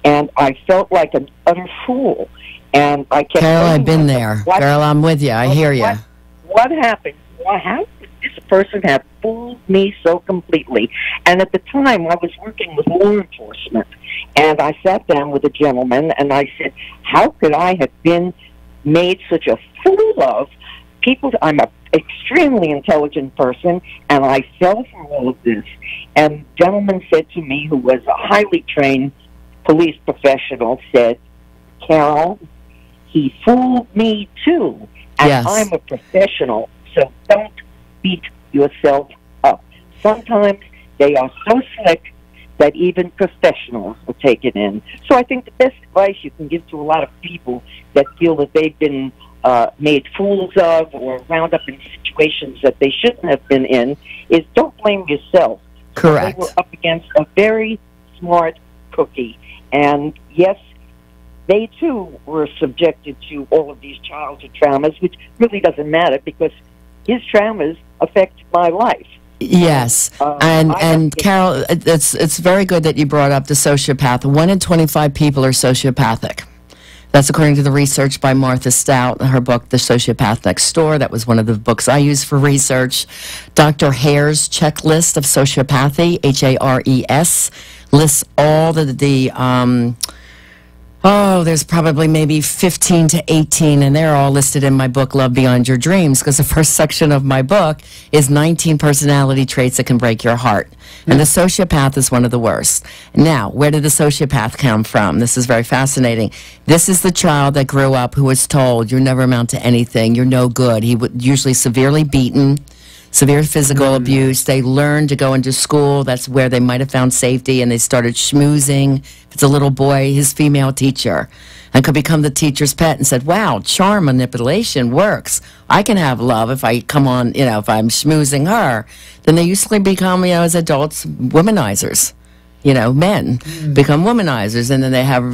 and I felt like an utter fool. And I kept. Carol, I've been there. Girl, I'm with you. I hear you. What happened? How could this person have fooled me so completely? And at the time, I was working with law enforcement, and I sat down with a gentleman, and I said, "How could I have been made such a fool of people? I'm an extremely intelligent person, and I fell for all of this." And the gentleman said to me, who was a highly trained police professional, said, Carol, he fooled me too. And Yes. I'm a professional, so don't beat yourself up. Sometimes they are so slick that even professionals are taken in. So I think the best advice you can give to a lot of people that feel that they've been made fools of or wound up in situations that they shouldn't have been in is don't blame yourself. Correct. They were up against a very smart cookie. And yes, they too were subjected to all of these childhood traumas, which really doesn't matter because his traumas affect my life. Yes, and Carol, it's very good that you brought up the sociopath. 1 in 25 people are sociopathic. That's according to the research by Martha Stout, her book, The Sociopath Next Door. That was one of the books I used for research. Dr. Hare's checklist of sociopathy, HARES, lists all there's probably maybe 15 to 18, and they're all listed in my book, Love Beyond Your Dreams, because the first section of my book is 19 personality traits that can break your heart. And the sociopath is one of the worst. Now, where did the sociopath come from? This is very fascinating. This is the child that grew up who was told, you never amount to anything, you're no good. He was usually severely beaten, severe physical abuse. They learned to go into school. That's where they might have found safety, and they started schmoozing. If it's a little boy, his female teacher, and could become the teacher's pet and said, wow, charm manipulation works. I can have love if I come on, if I'm schmoozing her. Then they usually become, as adults, womanizers. Men become womanizers, and then they have,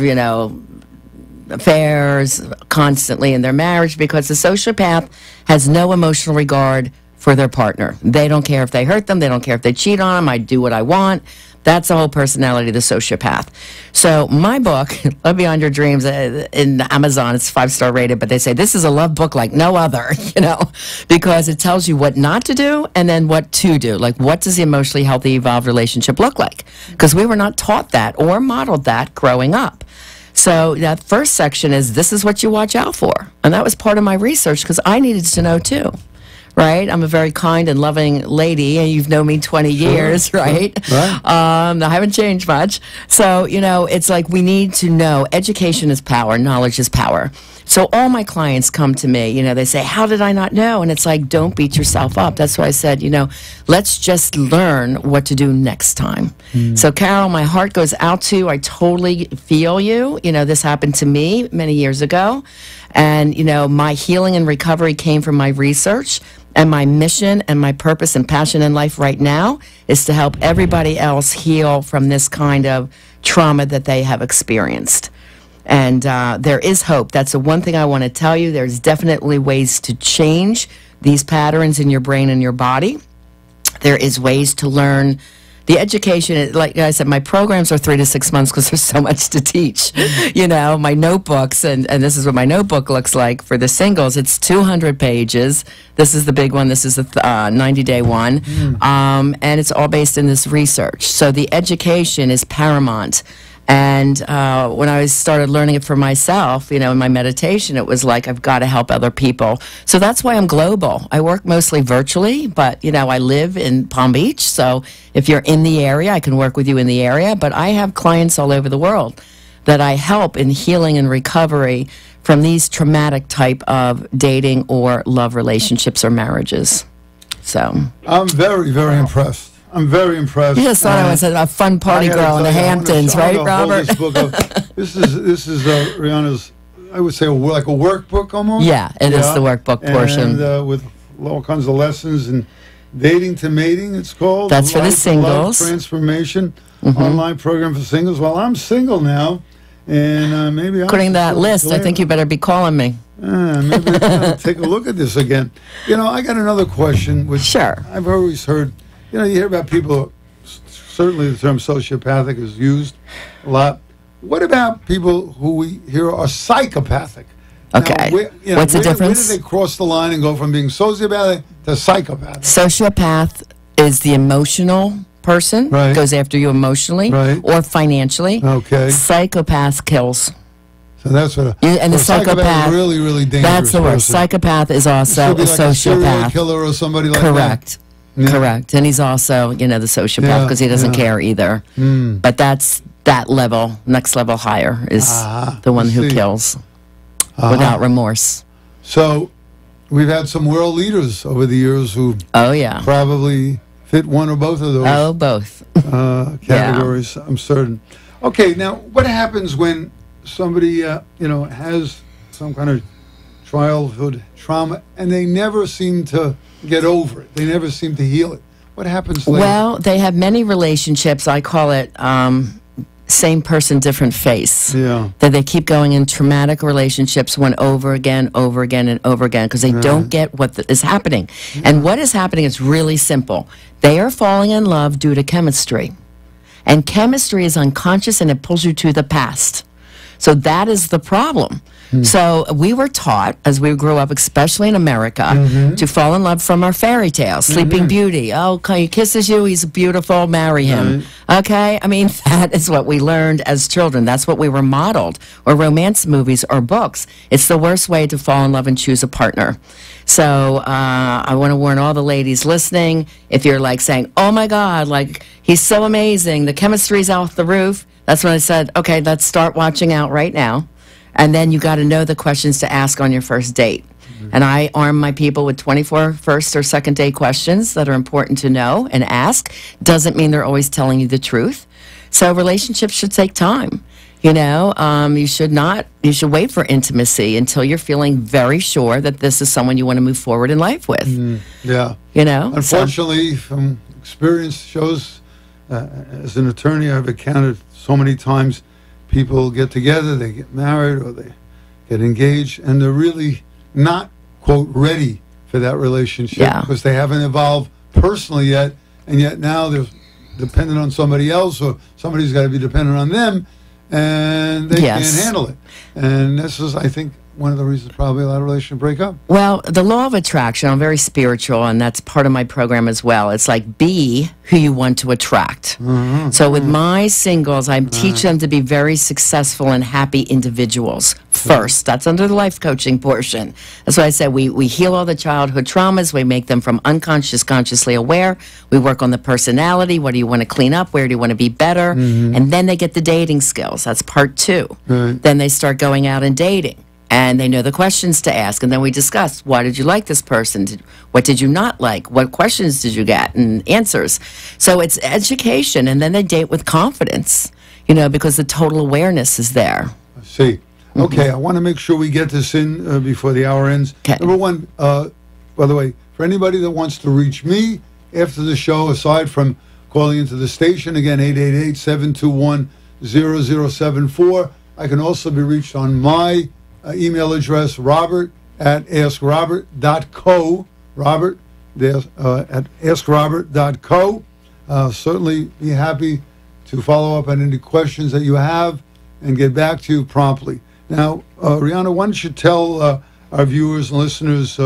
affairs constantly in their marriage because the sociopath has no emotional regard for their partner. They don't care if they hurt them. They don't care if they cheat on them. I do what I want. That's the whole personality of the sociopath. So my book, Love Beyond Your Dreams, in Amazon, it's 5-star rated, but they say this is a love book like no other, because it tells you what not to do and then what to do. Like, what does the emotionally healthy, evolved relationship look like? Because we were not taught that or modeled that growing up. So that first section is, this is what you watch out for. And that was part of my research because I needed to know too. Right? I'm a very kind and loving lady, and you've known me 20 years, right? Right. I haven't changed much. So, it's like we need to know. Education is power. Knowledge is power. So all my clients come to me, they say, how did I not know? And it's like, don't beat yourself up. That's why I said, let's just learn what to do next time. So, Carol, my heart goes out to you. I totally feel you. This happened to me many years ago. And, my healing and recovery came from my research. And my mission and my purpose and passion in life right now is to help everybody else heal from this kind of trauma that they have experienced. And there is hope. That's the one thing I want to tell you. There's definitely ways to change these patterns in your brain and your body. There is ways to learn. The education, like I said, my programs are 3 to 6 months because there's so much to teach. My notebooks, and this is what my notebook looks like for the singles. It's 200 pages. This is the big one. This is the 90-day one. And it's all based in this research. So the education is paramount. And when I started learning it for myself, in my meditation, it was like, I've got to help other people. So that's why I'm global. I work mostly virtually, but, I live in Palm Beach. So if you're in the area, I can work with you in the area. But I have clients all over the world that I help in healing and recovery from these traumatic type of dating or love relationships or marriages. So I'm very, very impressed. I'm very impressed. You just thought I was a fun party girl in the Hamptons, right, Robert? This is Rihanna's, I would say, like a workbook almost. Yeah, it is the workbook portion. And with all kinds of lessons and dating to mating, it's called. That's for the singles. Love Transformation online program for singles. Well, I'm single now, and maybe according to that list, I think you better be calling me. Maybe I gotta take a look at this again. I got another question, which I've always heard. You hear about people, certainly the term sociopathic is used a lot. What about people who we hear are psychopathic? Okay. Now, what's the difference? Where do they cross the line and go from being sociopathic to psychopathic? Sociopath is the emotional person, goes after you emotionally or financially. Okay. Psychopath kills. So that's what. And the psychopath is really, really dangerous. That's the word. Psychopath is also a like sociopath. A serial killer or somebody like that. Correct. Yeah. Correct. And he's also, the sociopath because he doesn't care either. But that's that level, next level higher, is the one who kills without remorse. So we've had some world leaders over the years who probably fit one or both of those. Oh, both. Categories, I'm certain. Okay, now what happens when somebody has some kind of childhood trauma and they never seem to get over it? They never seem to heal it. What happens later? Well, they have many relationships. I call it same person, different face. Yeah. That they keep going in traumatic relationships over again, and over again, because they don't get what is happening. And what is happening is really simple. They are falling in love due to chemistry. And chemistry is unconscious and it pulls you to the past. So that is the problem. So we were taught, as we grew up, especially in America, to fall in love from our fairy tales. Sleeping Beauty. Oh, he kisses you, he's beautiful, marry him. Okay? I mean, that is what we learned as children. That's what we were modeled. Or romance movies or books. It's the worst way to fall in love and choose a partner. So I want to warn all the ladies listening, if you're like saying, oh my God, like, he's so amazing, the chemistry's off the roof. That's when I said, okay, let's start watching out right now. And then you got to know the questions to ask on your first date. And I arm my people with 24 first or second date questions that are important to know and ask. Doesn't mean they're always telling you the truth. So relationships should take time. You know, you should wait for intimacy until you're feeling very sure that this is someone you want to move forward in life with. Yeah. You know? Unfortunately, from experience shows, as an attorney, I've encountered so many times people get together, they get married, or they get engaged, and they're really not, quote, ready for that relationship because they haven't evolved personally yet, and yet now they're dependent on somebody else, or somebody's got to be dependent on them, and they can't handle it. And this is, I think, one of the reasons probably a lot of relationships break up. Well, the law of attraction, I'm very spiritual, and that's part of my program as well. It's like, be who you want to attract. So with my singles, I teach them to be very successful and happy individuals first. That's under the life coaching portion. That's why I said we heal all the childhood traumas. We make them from unconscious, consciously aware. We work on the personality. What do you want to clean up? Where do you want to be better? And then they get the dating skills. That's part 2. Then they start going out and dating. And they know the questions to ask. And then we discuss, why did you like this person? What did you not like? What questions did you get? And answers. So it's education. And then they date with confidence, you know, because the total awareness is there. I see. Okay, I want to make sure we get this in before the hour ends. Number one, by the way, for anybody that wants to reach me after the show, aside from calling into the station, again, 888-721-0074, I can also be reached on my email address, robert@askrobert.co, robert at askrobert.co. Certainly be happy to follow up on any questions that you have and get back to you promptly. Now, Rihanna, why don't you tell our viewers and listeners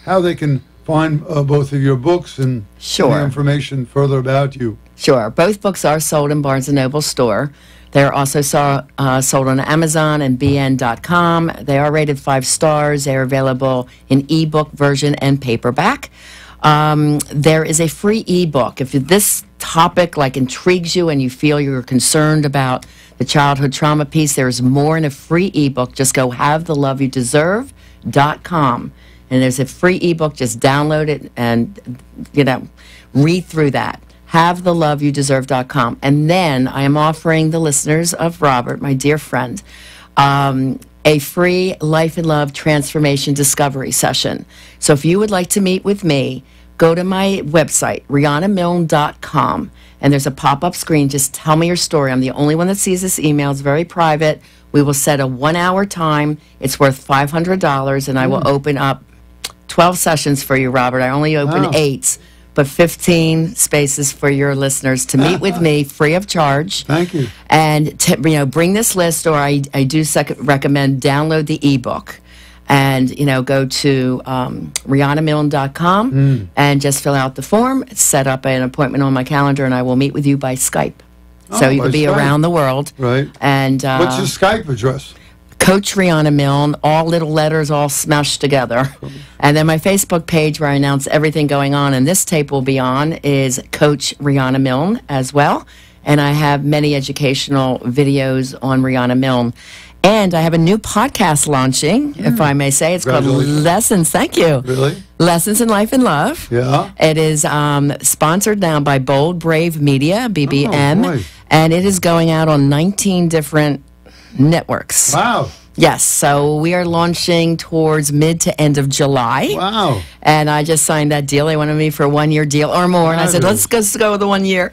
how they can find both of your books and any information further about you? Sure. Both books are sold in Barnes & Noble store. They're also sold on Amazon and BN.com. They are rated 5 stars. They're available in ebook version and paperback. There is a free ebook. If this topic intrigues you and you feel you're concerned about the childhood trauma piece, there's more in a free ebook. Just go havetheloveyoudeserve.com. And there's a free ebook. Just download it and, read through that. havetheloveyoudeserve.com. And then I am offering the listeners of Robert, my dear friend, a free Life and Love Transformation Discovery session. So if you would like to meet with me, go to my website, RihannaMilne.com, and there's a pop-up screen. Just tell me your story. I'm the only one that sees this email. It's very private. We will set a 1-hour time. It's worth $500, and I will open up 12 sessions for you, Robert. I only open 8. But 15 spaces for your listeners to meet with me free of charge. Thank you. And bring this list, or I do recommend download the ebook, and go to RihannaMilne.com and just fill out the form, set up an appointment on my calendar, and I will meet with you by Skype. So you can be around the world. Right. And what's your Skype address? Coach Rihanna Milne, all little letters all smashed together. And then my Facebook page where I announce everything going on, and this tape will be on, is Coach Rihanna Milne as well. and I have many educational videos on Rihanna Milne. And I have a new podcast launching, if I may say. It's called Lessons. Thank you. Really? Lessons in Life and Love. Yeah. It is sponsored now by Bold Brave Media, BBM, boy. and it is going out on 19 different networks. Wow. Yes, so we are launching towards mid to end of July. Wow. And I just signed that deal. They wanted me for a 1-year deal or more. And I said, let's go with the 1 year.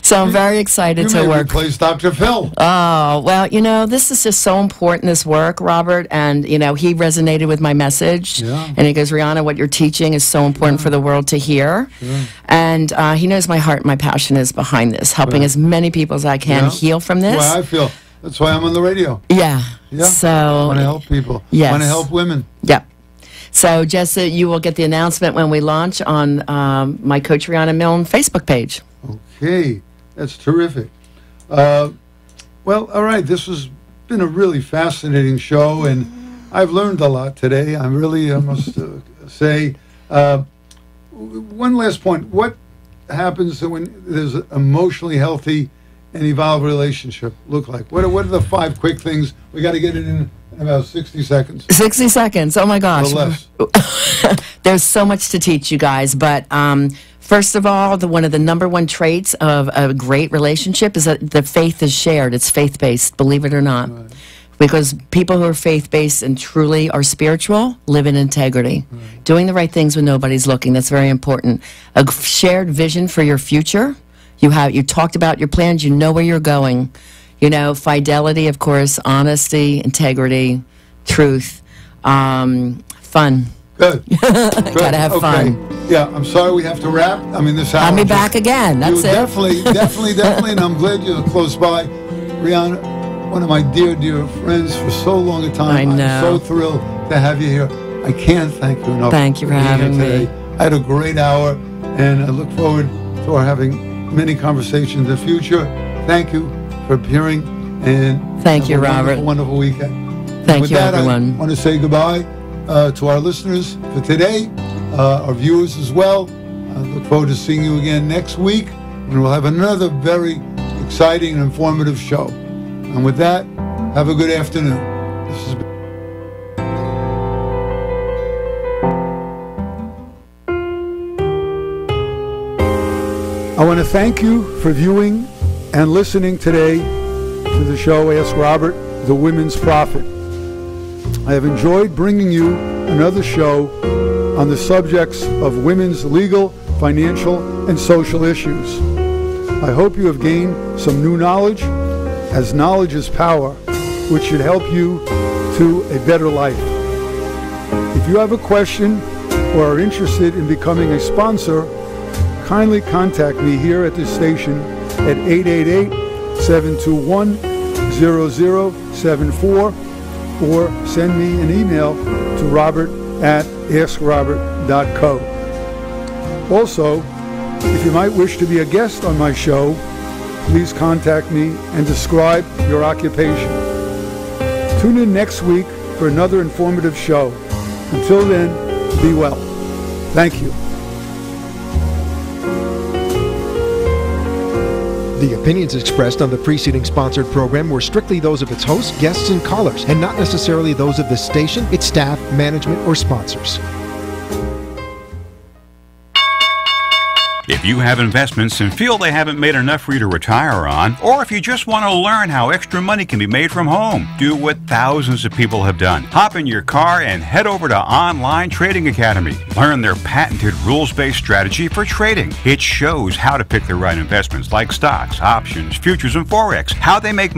So I'm very excited to work. Replace Dr. Phil. Oh, well, you know, this is just so important, this work, Robert. And, you know, he resonated with my message. Yeah. And he goes, Rihanna, what you're teaching is so important for the world to hear. Yeah. And he knows my heart and my passion is behind this, helping as many people as I can heal from this. Well, I feel. That's why I'm on the radio. Yeah. Yeah. So I want to help people. Yes. I want to help women. Yeah. So just you will get the announcement when we launch on my Coach Rihanna Milne Facebook page. Okay. That's terrific. Well, all right. This has been a really fascinating show, and I've learned a lot today. I really must say. One last point. What happens when there's an emotionally healthy and evolved relationship look like? What are the 5 quick things? We got to get it in about 60 seconds. 60 seconds. Oh, my gosh. Or less. There's so much to teach you guys. But first of all, one of the #1 traits of a great relationship is that the faith is shared. It's faith-based, believe it or not. Right. Because people who are faith-based and truly are spiritual live in integrity. Right. Doing the right things when nobody's looking. That's very important. A shared vision for your future. You talked about your plans. You know where you're going. You know, fidelity, of course, honesty, integrity, truth, fun. Good. Gotta have fun. Yeah, I'm sorry we have to wrap. I mean, this hour. I'll be back again. That's it. Definitely, and I'm glad you're close by. Rihanna, one of my dear friends for so long a time. I know. I'm so thrilled to have you here. I can't thank you enough. Thank you for having me. I had a great hour, and I look forward to our having many conversations in the future. Thank you for appearing, and thank you, Robert. Wonderful weekend. Thank you, everyone. I want to say goodbye to our listeners for today, our viewers as well. I look forward to seeing you again next week, and we'll have another very exciting and informative show. And with that, have a good afternoon. This has been I want to thank you for viewing and listening today to the show Ask Robert, the Women's Prophet. I have enjoyed bringing you another show on the subjects of women's legal, financial, and social issues. I hope you have gained some new knowledge, as knowledge is power, which should help you to a better life. If you have a question or are interested in becoming a sponsor, kindly contact me here at this station at 888-721-0074 or send me an email to robert@askrobert.co. Also, if you might wish to be a guest on my show, please contact me and describe your occupation. Tune in next week for another informative show. Until then, be well. Thank you. The opinions expressed on the preceding sponsored program were strictly those of its hosts, guests, and callers, and not necessarily those of the station, its staff, management, or sponsors. If you have investments and feel they haven't made enough for you to retire on, or if you just want to learn how extra money can be made from home, do what thousands of people have done. Hop in your car and head over to Online Trading Academy. Learn their patented rules-based strategy for trading. It shows how to pick the right investments like stocks, options, futures, and Forex, how they make